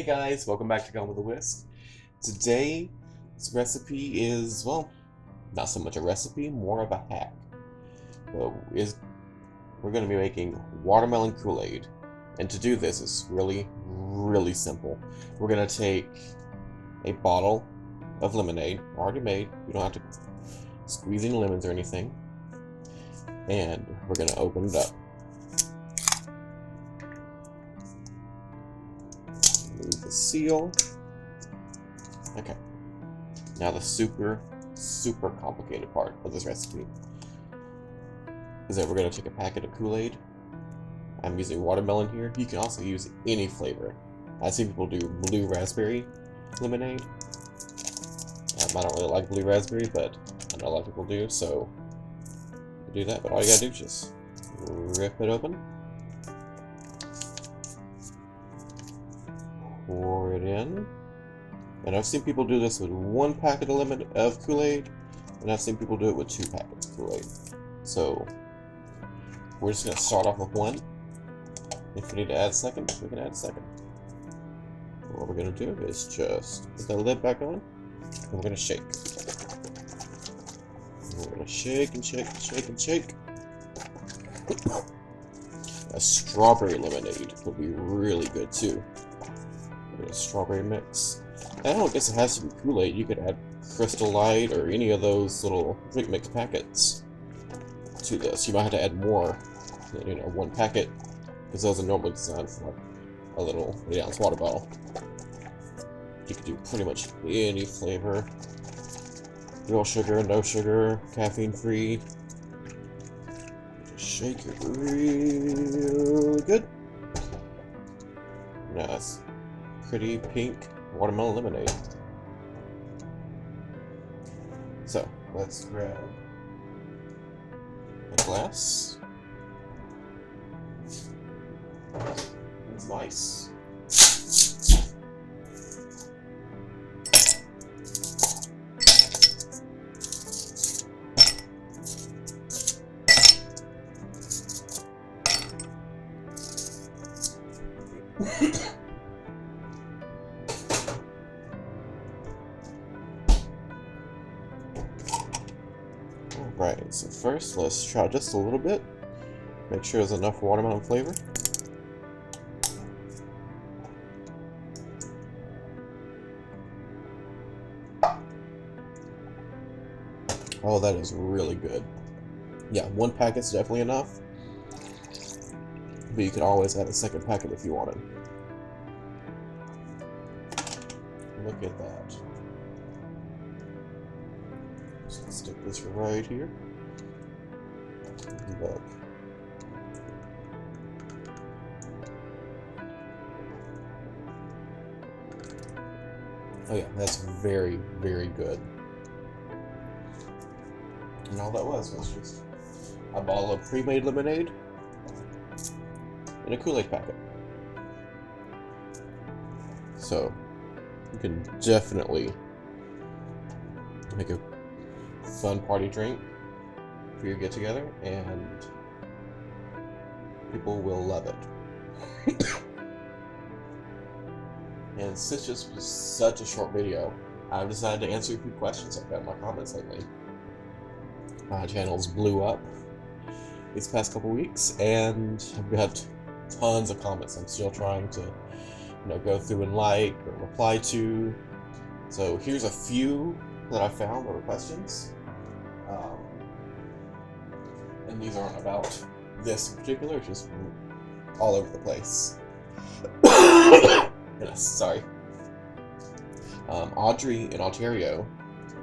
Hey guys, welcome back to GoneWithTheWhisk. Today's recipe is, well, not so much a recipe, more of a hack. We're going to be making watermelon Kool-Aid. And to do this is really, really simple. We're going to take a bottle of lemonade, already made. You don't have to squeeze any lemons or anything. And we're going to open it up. Remove the seal. Okay. Now the super complicated part of this recipe is that we're going to take a packet of Kool-Aid. I'm using watermelon here. You can also use any flavor. I've seen people do blue raspberry lemonade. I don't really like blue raspberry, but I know a lot of people do, so do that. But all you gotta do is just rip it open, pour it in, and I've seen people do this with one packet of Kool-Aid, and I've seen people do it with 2 packets of Kool-Aid. So we're just gonna start off with 1. If we need to add a second, we can add a second. What we're gonna do is just put the lid back on, and we're gonna shake. We're gonna shake and shake and shake and shake. A strawberry lemonade would be really good too. A strawberry mix. I don't guess it has to be Kool-Aid. You could add Crystal Light or any of those little drink mix packets to this. You might have to add more than 1 packet, because those are normally designed for like a little 8-ounce water bottle. You could do pretty much any flavor. Real sugar, no sugar, caffeine free. Just shake it really good. Nice. Pretty pink watermelon lemonade. So, let's grab a glass and some ice. Alright, so first let's try just a little bit. Make sure there's enough watermelon flavor. Oh, that is really good. Yeah, 1 packet's definitely enough. But you could always add a second packet if you wanted. Look at that. So let's stick this right here. Look. Oh yeah, that's very, very good. And all that was just a bottle of pre-made lemonade and a Kool-Aid packet. So you can definitely make a fun party drink for your get-together, and people will love it. And since this was such a short video, I've decided to answer a few questions I've got in my comments lately. My channel's blew up these past couple weeks, and I've got tons of comments I'm still trying to go through and like or reply to. So here's a few that I found that were questions. And these aren't about this in particular, it's just all over the place. Sorry. Audrey in Ontario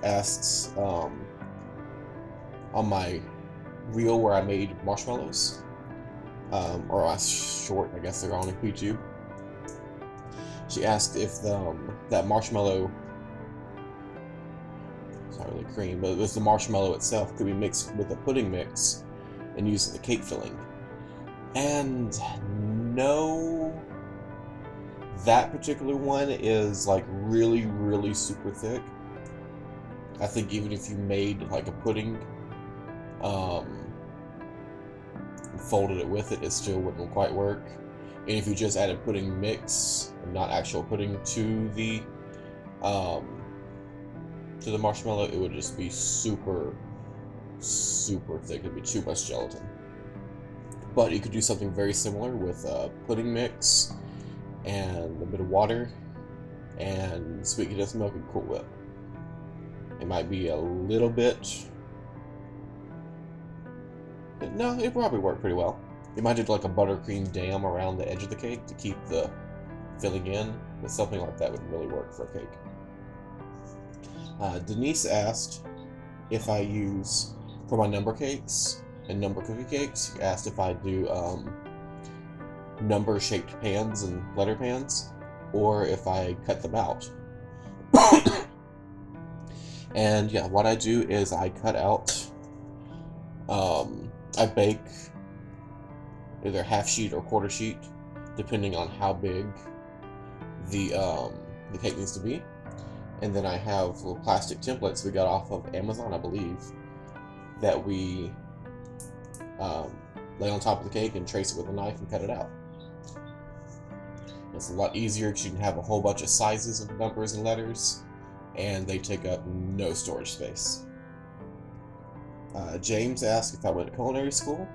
asks, on my reel where I made marshmallows, or a short, I guess they're on YouTube. She asked if that marshmallow, it's not really cream, but if the marshmallow itself could be mixed with a pudding mix and used as a cake filling. And no, that particular one is like really, really super thick. I think even if you made like a pudding, folded it with it, it still wouldn't quite work. And if you just added pudding mix and not actual pudding to the marshmallow, it would just be super, super thick. It'd be too much gelatin. But you could do something very similar with pudding mix and a bit of water and sweet condensed milk and Cool Whip. It might be a little bit... No, it probably worked pretty well. You might do like a buttercream dam around the edge of the cake to keep the filling in, but something like that would really work for a cake. Denise asked if I use, for my number cakes and number cookie cakes, asked if I do number shaped pans and letter pans, or if I cut them out. And yeah, what I do is I cut out, I bake either half sheet or quarter sheet, depending on how big the cake needs to be. And then I have little plastic templates we got off of Amazon, I believe, that we lay on top of the cake and trace it with a knife and cut it out. It's a lot easier because you can have a whole bunch of sizes of numbers and letters, and they take up no storage space. James asked if I went to culinary school.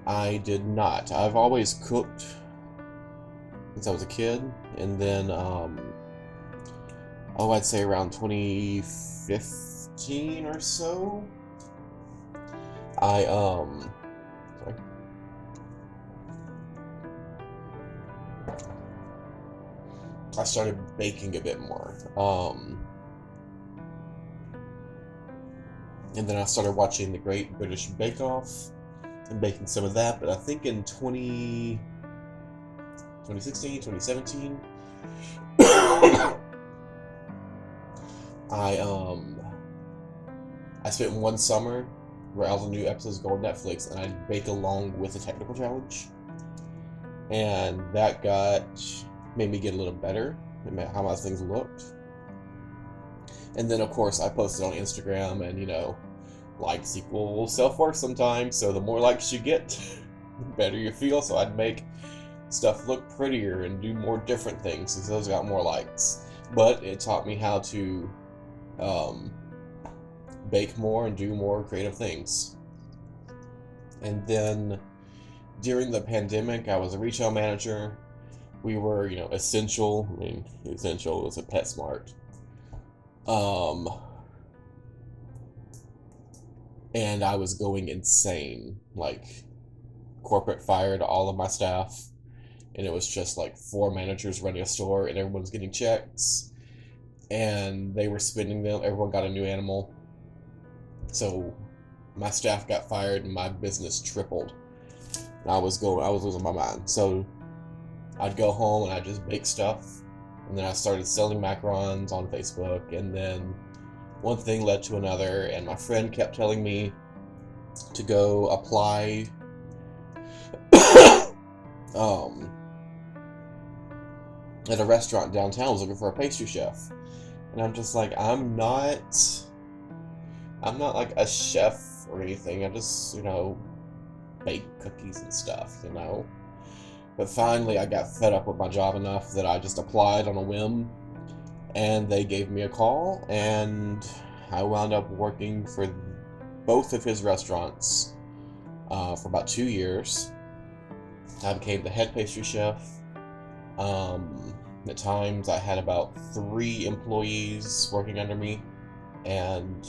I did not. I've always cooked since I was a kid, and then I'd say around 2015 or so, I started baking a bit more. And then I started watching the Great British Bake Off and baking some of that, but I think in 2016, 2017, I spent one summer where all the new episodes go on Netflix, and I'd bake along with the technical challenge, and that made me get a little better at how my things looked. And then of course I posted on Instagram, and likes equal self-worth sometimes, so the more likes you get, the better you feel. So I'd make stuff look prettier and do more different things since those got more likes. But it taught me how to bake more and do more creative things. And then during the pandemic, I was a retail manager. We were, essential. I mean, essential was a PetSmart. And I was going insane. Like, corporate fired all of my staff, and it was just like 4 managers running a store, and everyone was getting checks, and they were spending them. Everyone got a new animal. So my staff got fired, and my business tripled. And I was losing my mind. So I'd go home and I'd just bake stuff, and then I started selling macarons on Facebook, and then one thing led to another, and my friend kept telling me to go apply at a restaurant downtown. I was looking for a pastry chef, and I'm just like, I'm not like a chef or anything. I just bake cookies and stuff, But finally I got fed up with my job enough that I just applied on a whim, and they gave me a call, and I wound up working for both of his restaurants for about 2 years. I became the head pastry chef. At times I had about 3 employees working under me, and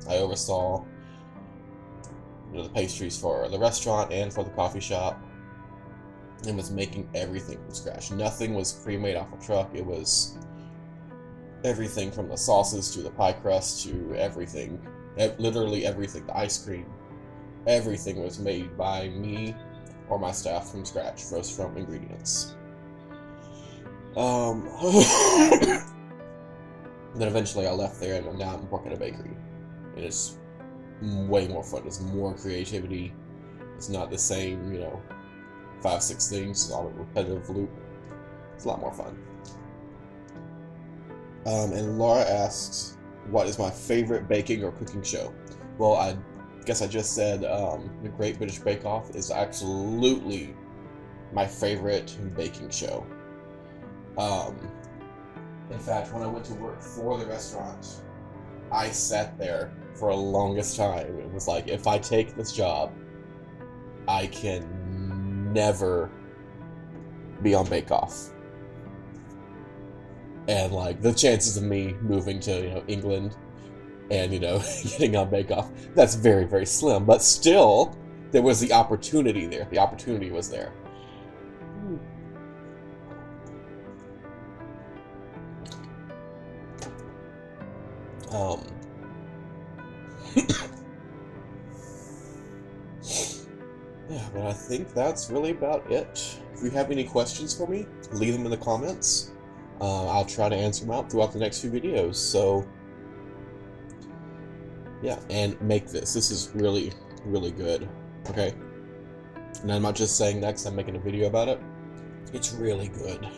I oversaw the pastries for the restaurant and for the coffee shop, and was making everything from scratch. Nothing was pre-made off a truck. It was everything from the sauces to the pie crust to everything. Literally everything. The ice cream. Everything was made by me or my staff from scratch, frozen from ingredients. Then eventually I left there, and now I'm working at a bakery. And it's way more fun. It's more creativity. It's not the same, 5-6 things, all a repetitive loop. It's a lot more fun. And Laura asks, what is my favorite baking or cooking show? Well, I guess I just said the Great British Bake Off is absolutely my favorite baking show. In fact, when I went to work for the restaurant, I sat there for a longest time. It was like, if I take this job, I can never be on Bake Off. And like the chances of me moving to, England and, getting on Bake Off, that's very, very slim. But still, there was the opportunity there. The opportunity was there. Yeah, but I think that's really about it. If you have any questions for me, leave them in the comments. I'll try to answer them out throughout the next few videos. So, yeah, and make this. This is really, really good. Okay? And I'm not just saying that because I'm making a video about it. It's really good.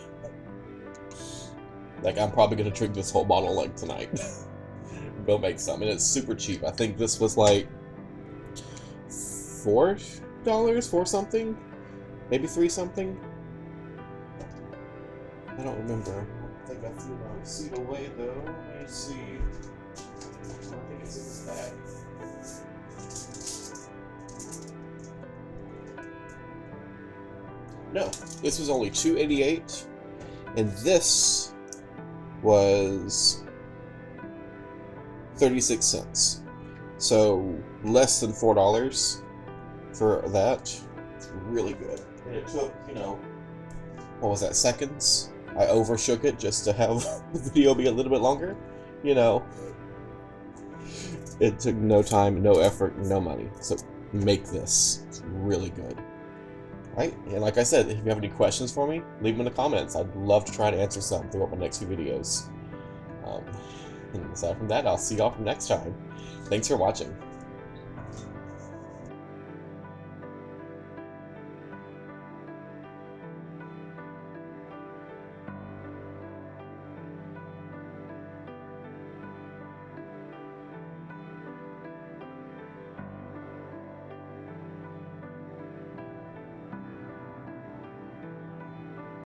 Like, I'm probably going to drink this whole bottle, like, tonight. Go make some. And it's super cheap. I think this was, like, $4 for something? Maybe 3 something? I don't remember. I think I threw my receipt away, though. Let me see. I think it's in this bag. No, this was only $2.88, and this was 36 cents. So less than $4 for that. It's really good. And it took, what was that, seconds? I overshook it just to have the video be a little bit longer. It took no time, no effort, no money. So make this. It's really good. Right? And like I said, if you have any questions for me, leave them in the comments. I'd love to try to answer some throughout my next few videos. And aside from that, I'll see y'all from next time. Thanks for watching.